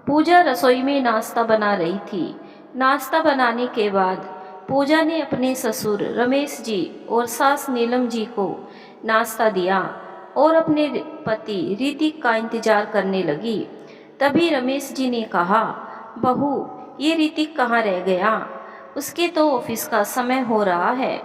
पूजा रसोई में नाश्ता बना रही थी। नाश्ता बनाने के बाद पूजा ने अपने ससुर रमेश जी और सास नीलम जी को नाश्ता दिया और अपने पति ऋतिक का इंतजार करने लगी। तभी रमेश जी ने कहा, बहू, ये ऋतिक कहाँ रह गया? उसके तो ऑफिस का समय हो रहा है।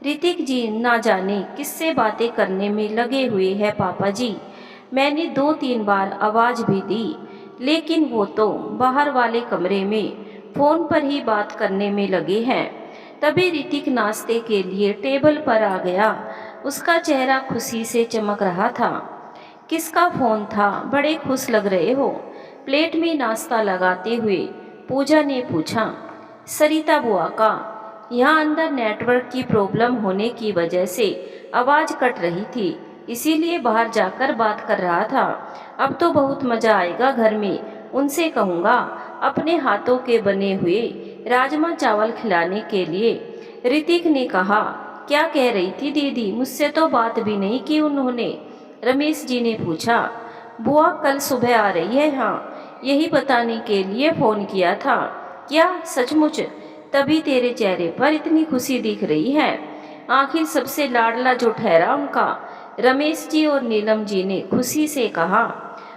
ऋतिक जी ना जाने किससे बातें करने में लगे हुए हैं पापा जी। मैंने 2-3 बार आवाज़ भी दी, लेकिन वो तो बाहर वाले कमरे में फ़ोन पर ही बात करने में लगे हैं। तभी ऋतिक नाश्ते के लिए टेबल पर आ गया। उसका चेहरा खुशी से चमक रहा था। किसका फ़ोन था? बड़े खुश लग रहे हो। प्लेट में नाश्ता लगाते हुए पूजा ने पूछा। सरिता बुआ का। यहाँ अंदर नेटवर्क की प्रॉब्लम होने की वजह से आवाज़ कट रही थी, इसीलिए बाहर जाकर बात कर रहा था। अब तो बहुत मज़ा आएगा घर में। उनसे कहूँगा अपने हाथों के बने हुए राजमा चावल खिलाने के लिए। ऋतिक ने कहा। क्या कह रही थी दीदी? मुझसे तो बात भी नहीं की उन्होंने। रमेश जी ने पूछा। बुआ कल सुबह आ रही है, हाँ, यही बताने के लिए फ़ोन किया था। क्या सचमुच? तभी तेरे चेहरे पर इतनी खुशी दिख रही है। आखिर सबसे लाडला जो ठहरा उनका। रमेश जी और नीलम जी ने खुशी से कहा।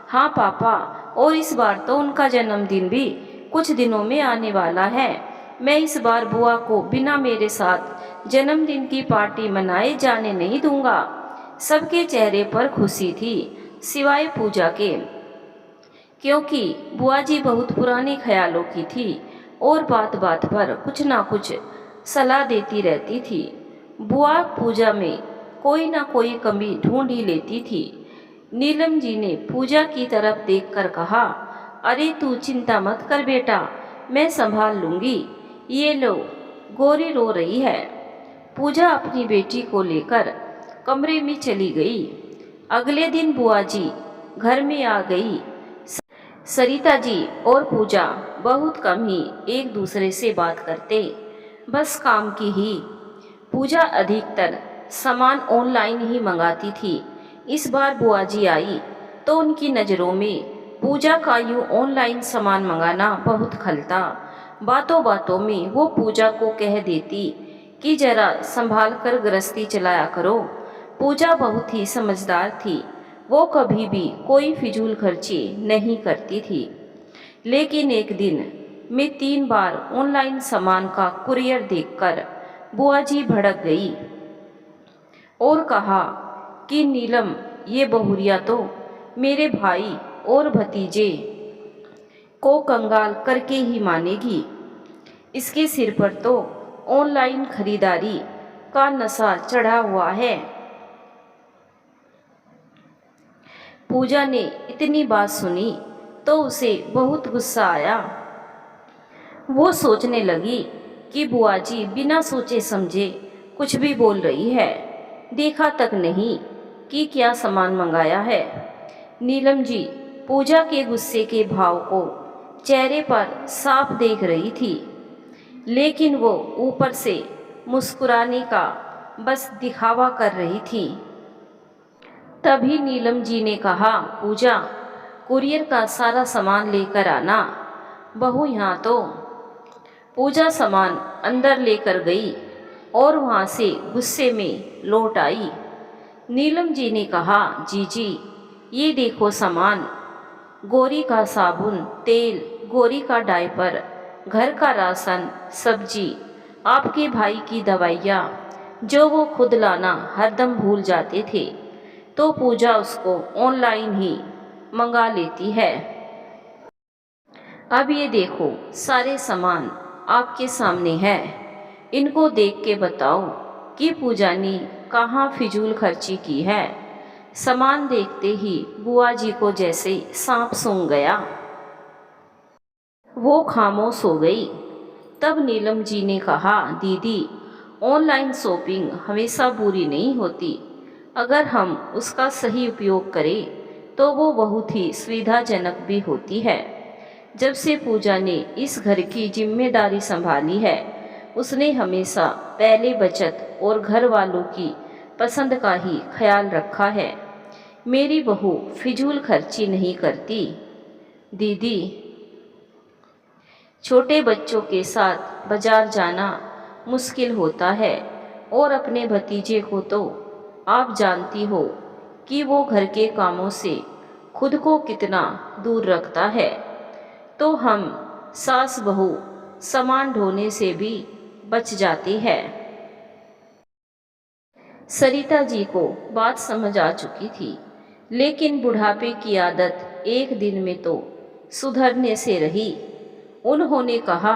हाँ पापा, और इस बार तो उनका जन्मदिन भी कुछ दिनों में आने वाला है। मैं इस बार बुआ को बिना मेरे साथ जन्मदिन की पार्टी मनाए जाने नहीं दूंगा। सबके चेहरे पर खुशी थी, सिवाय पूजा के, क्योंकि बुआ जी बहुत पुराने ख्यालों की थी और बात बात पर कुछ ना कुछ सलाह देती रहती थी। बुआ पूजा में कोई ना कोई कमी ढूंढ ही लेती थी। नीलम जी ने पूजा की तरफ देखकर कहा, अरे तू चिंता मत कर बेटा, मैं संभाल लूँगी। ये लो, गौरी रो रही है। पूजा अपनी बेटी को लेकर कमरे में चली गई। अगले दिन बुआ जी घर में आ गई। सरिता जी और पूजा बहुत कम ही एक दूसरे से बात करते, बस काम की ही। पूजा अधिकतर सामान ऑनलाइन ही मंगाती थी। इस बार बुआ जी आई तो उनकी नज़रों में पूजा का यूँ ऑनलाइन सामान मंगाना बहुत खलता। बातों बातों में वो पूजा को कह देती कि जरा संभाल कर गृहस्थी चलाया करो। पूजा बहुत ही समझदार थी। वो कभी भी कोई फिजूल खर्ची नहीं करती थी। लेकिन एक दिन में 3 बार ऑनलाइन सामान का कुरियर देखकर बुआ जी भड़क गई और कहा कि नीलम, ये बहुरिया तो मेरे भाई और भतीजे को कंगाल करके ही मानेगी। इसके सिर पर तो ऑनलाइन खरीदारी का नशा चढ़ा हुआ है। पूजा ने इतनी बात सुनी तो उसे बहुत गुस्सा आया। वो सोचने लगी कि बुआ जी बिना सोचे समझे कुछ भी बोल रही है। देखा तक नहीं कि क्या सामान मंगाया है। नीलम जी पूजा के गुस्से के भाव को चेहरे पर साफ देख रही थी, लेकिन वो ऊपर से मुस्कुराने का बस दिखावा कर रही थी। तभी नीलम जी ने कहा, पूजा, कुरियर का सारा सामान लेकर आना। बहू यहाँ तो। पूजा सामान अंदर लेकर गई और वहाँ से गुस्से में लौट आई। नीलम जी ने कहा, जीजी, ये देखो सामान, गौरी का साबुन, तेल, गौरी का डायपर, घर का राशन, सब्जी, आपके भाई की दवाइयाँ जो वो खुद लाना हरदम भूल जाते थे, तो पूजा उसको ऑनलाइन ही मंगा लेती है। अब ये देखो सारे सामान आपके सामने है। इनको देख के बताओ कि पूजा ने कहाँ फिजूल खर्ची की है। सामान देखते ही बुआ जी को जैसे सांप सूंघ गया। वो खामोश हो गई। तब नीलम जी ने कहा, दीदी, ऑनलाइन शॉपिंग हमेशा बुरी नहीं होती। अगर हम उसका सही उपयोग करें तो वो बहुत ही सुविधाजनक भी होती है। जब से पूजा ने इस घर की जिम्मेदारी संभाली है, उसने हमेशा पहले बचत और घर वालों की पसंद का ही ख्याल रखा है। मेरी बहू फिजूल खर्ची नहीं करती। दीदी, छोटे बच्चों के साथ बाजार जाना मुश्किल होता है और अपने भतीजे को तो आप जानती हो कि वो घर के कामों से खुद को कितना दूर रखता है, तो हम सास बहू सामान ढोने से भी बच जाती है। सरिता जी को बात समझ आ चुकी थी, लेकिन बुढ़ापे की आदत एक दिन में तो सुधरने से रही। उन्होंने कहा,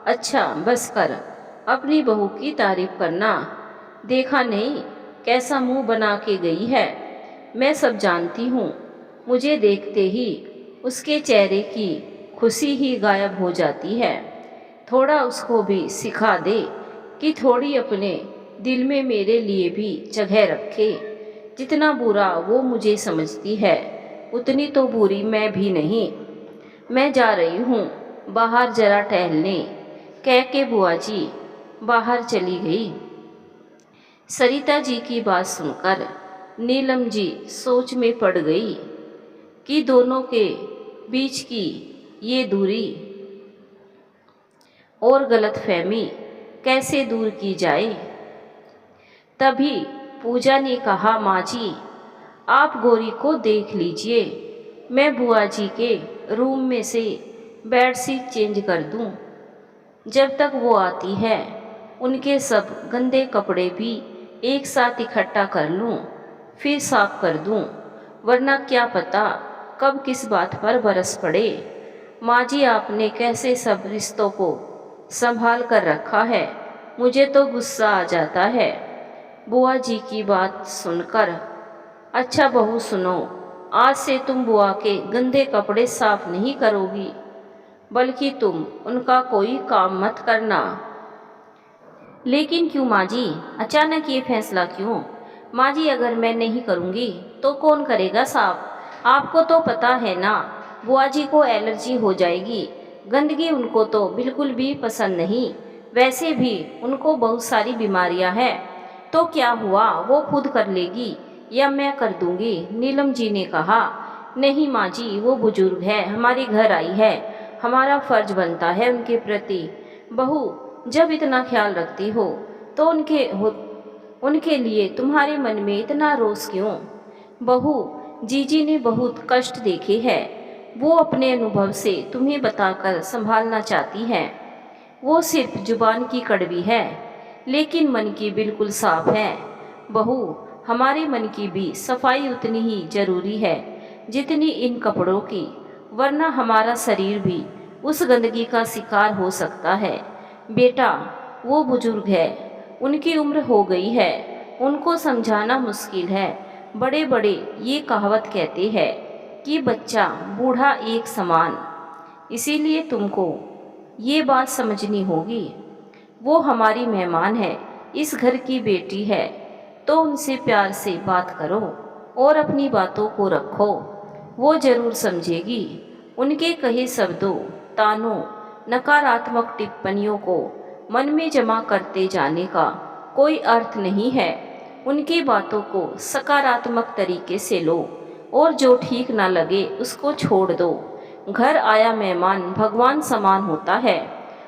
अच्छा बस कर, अपनी बहू की तारीफ करना, देखा नहीं कैसा मुंह बना के गई है। मैं सब जानती हूँ, मुझे देखते ही उसके चेहरे की खुशी ही गायब हो जाती है। थोड़ा उसको भी सिखा दे कि थोड़ी अपने दिल में मेरे लिए भी जगह रखे। जितना बुरा वो मुझे समझती है, उतनी तो बुरी मैं भी नहीं। मैं जा रही हूँ बाहर जरा टहलने, कह के बुआ जी बाहर चली गई। सरिता जी की बात सुनकर नीलम जी सोच में पड़ गई कि दोनों के बीच की ये दूरी और गलतफहमी कैसे दूर की जाए। तभी पूजा ने कहा, माँ जी आप गौरी को देख लीजिए, मैं बुआ जी के रूम में से बेडशीट चेंज कर दूं। जब तक वो आती है उनके सब गंदे कपड़े भी एक साथ इकट्ठा कर लूं, फिर साफ कर दूं, वरना क्या पता कब किस बात पर बरस पड़े। माँ जी आपने कैसे सब रिश्तों को संभाल कर रखा है, मुझे तो गुस्सा आ जाता है। बुआ जी की बात सुनकर, अच्छा बहू सुनो, आज से तुम बुआ के गंदे कपड़े साफ नहीं करोगी, बल्कि तुम उनका कोई काम मत करना। लेकिन क्यों माँ जी, अचानक ये फैसला क्यों? माँ जी अगर मैं नहीं करूँगी तो कौन करेगा साफ? आपको तो पता है ना, बुआ जी को एलर्जी हो जाएगी। गंदगी उनको तो बिल्कुल भी पसंद नहीं। वैसे भी उनको बहुत सारी बीमारियां हैं, तो क्या हुआ, वो खुद कर लेगी या मैं कर दूंगी? नीलम जी ने कहा, नहीं माँ जी, वो बुजुर्ग है, हमारे घर आई है, हमारा फर्ज बनता है उनके प्रति। बहू जब इतना ख्याल रखती हो तो उनके लिए तुम्हारे मन में इतना रोष क्यों? बहू, जीजी ने बहुत कष्ट देखे हैं, वो अपने अनुभव से तुम्हें बताकर संभालना चाहती है। वो सिर्फ जुबान की कड़वी है, लेकिन मन की बिल्कुल साफ है। बहू, हमारे मन की भी सफाई उतनी ही जरूरी है जितनी इन कपड़ों की, वरना हमारा शरीर भी उस गंदगी का शिकार हो सकता है। बेटा, वो बुजुर्ग है, उनकी उम्र हो गई है, उनको समझाना मुश्किल है। बड़े बड़े ये कहावत कहते हैं कि बच्चा बूढ़ा एक समान, इसीलिए तुमको ये बात समझनी होगी। वो हमारी मेहमान है, इस घर की बेटी है, तो उनसे प्यार से बात करो और अपनी बातों को रखो, वो जरूर समझेगी। उनके कहे शब्दों, तानों, नकारात्मक टिप्पणियों को मन में जमा करते जाने का कोई अर्थ नहीं है। उनकी बातों को सकारात्मक तरीके से लो और जो ठीक ना लगे उसको छोड़ दो। घर आया मेहमान भगवान समान होता है।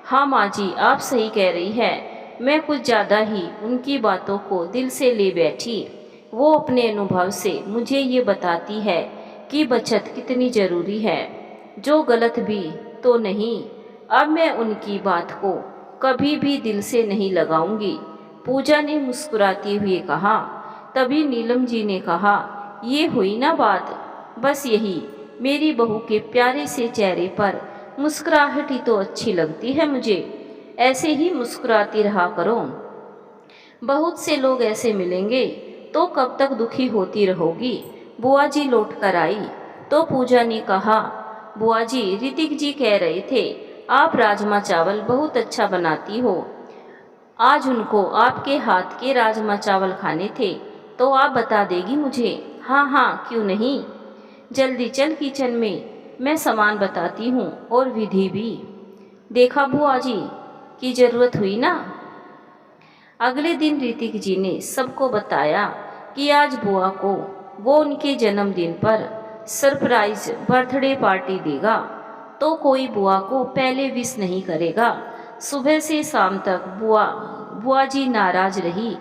हाँ माँ जी, आप सही कह रही है, मैं कुछ ज़्यादा ही उनकी बातों को दिल से ले बैठी। वो अपने अनुभव से मुझे ये बताती है कि बचत कितनी ज़रूरी है, जो गलत भी तो नहीं। अब मैं उनकी बात को कभी भी दिल से नहीं लगाऊंगी, पूजा ने मुस्कुराते हुए कहा। तभी नीलम जी ने कहा, ये हुई ना बात, बस यही, मेरी बहू के प्यारे से चेहरे पर मुस्कुराहट ही तो अच्छी लगती है मुझे, ऐसे ही मुस्कुराती रहा करो। बहुत से लोग ऐसे मिलेंगे तो कब तक दुखी होती रहोगी। बुआ जी लौट कर आई तो पूजा ने कहा, बुआ जी, ऋतिक जी कह रहे थे आप राजमा चावल बहुत अच्छा बनाती हो, आज उनको आपके हाथ के राजमा चावल खाने थे, तो आप बता देगी मुझे? हाँ हाँ, क्यों नहीं, जल्दी चल किचन में, मैं सामान बताती हूँ और विधि भी। देखा बुआ जी की ज़रूरत हुई ना। अगले दिन ऋतिक जी ने सबको बताया कि आज बुआ को वो उनके जन्मदिन पर सरप्राइज बर्थडे पार्टी देगा तो कोई बुआ को पहले विश नहीं करेगा। सुबह से शाम तक बुआ जी नाराज रही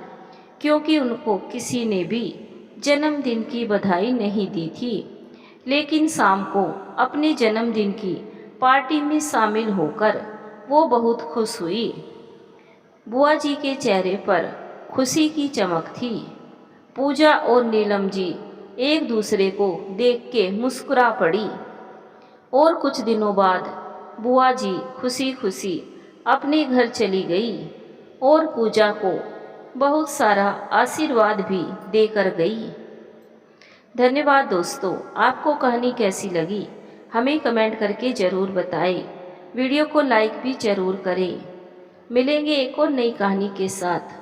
क्योंकि उनको किसी ने भी जन्मदिन की बधाई नहीं दी थी। लेकिन शाम को अपने जन्मदिन की पार्टी में शामिल होकर वो बहुत खुश हुई। बुआ जी के चेहरे पर खुशी की चमक थी। पूजा और नीलम जी एक दूसरे को देख के मुस्कुरा पड़ी और कुछ दिनों बाद बुआ जी खुशी खुशी अपने घर चली गई और पूजा को बहुत सारा आशीर्वाद भी देकर गई। धन्यवाद दोस्तों, आपको कहानी कैसी लगी हमें कमेंट करके ज़रूर बताएं। वीडियो को लाइक भी ज़रूर करें। मिलेंगे एक और नई कहानी के साथ।